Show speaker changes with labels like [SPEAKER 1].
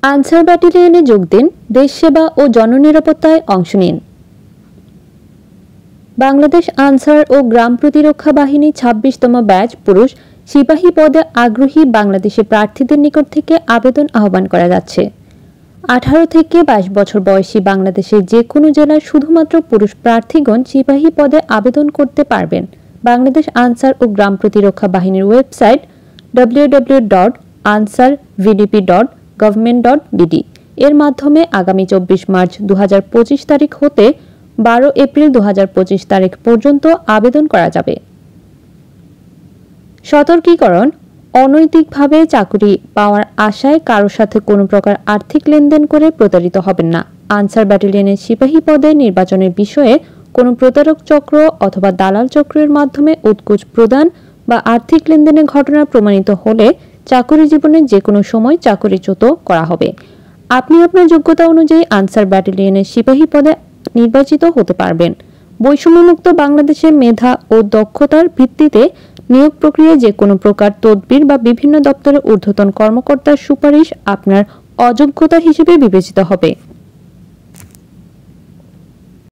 [SPEAKER 1] Answer ব্যাটালিয়নে যোগ দিন, দেশ সেবা ও জননিরাপত্তায় অংশ নিন। বাংলাদেশ আনসার ও গ্রাম প্রতিরক্ষা বাহিনী ২৬তম ব্যাচ পুরুষ সিপাহী পদে আগ্রহী বাংলাদেশি প্রার্থীদের নিকট থেকে আবেদন আহ্বান করা যাচ্ছে। ১৮ থেকে ২২ বছর বয়সী বাংলাদেশের যে কোনো জেলার শুধুমাত্র পুরুষ প্রার্থীগণ সিপাহী পদে আবেদন করতে পারবেন। বাংলাদেশ আনসার ও গ্রাম প্রতিরক্ষা বাহিনীর ওয়েবসাইট www.ansarvdp.government.bd এর মাধ্যমে আগামী ২৪ মার্চ ২০২৫ তারিখ হতে ১২ এপ্রিল ২০২৫ তারিখ পর্যন্ত আবেদন করা যাবে। সতর্কীকরণ: অনৈতিকভাবে চাকরি পাওয়ার আশায় কারো সাথে কোনো প্রকার আর্থিক লেনদেন করে প্রতারিত হবেন না। আনসার ব্যাটালিয়নের সিপাহী পদে নির্বাচনের বিষয়ে কোনো প্রতারক চক্র অথবা দালাল চক্রের মাধ্যমে উৎকোচ প্রদান বা আর্থিক লেনদেনের ঘটনা প্রমাণিত হলে চাকরি জীবনের যে কোনো সময় চাকরিচ্যুত করা হবে। আপনি আপনার যোগ্যতা অনুযায়ী আনসার ব্যাটালিয়নের সিপাহী পদে নির্বাচিত হতে পারবেন। বৈষম্যমুক্ত বাংলাদেশের মেধা ও দক্ষতার ভিত্তিতে নিয়োগ প্রক্রিয়ায় যে কোনো প্রকার তদবির বা বিভিন্ন দপ্তরের ঊর্ধ্বতন কর্মকর্তার সুপারিশ আপনার অযোগ্যতা হিসেবে বিবেচিত হবে।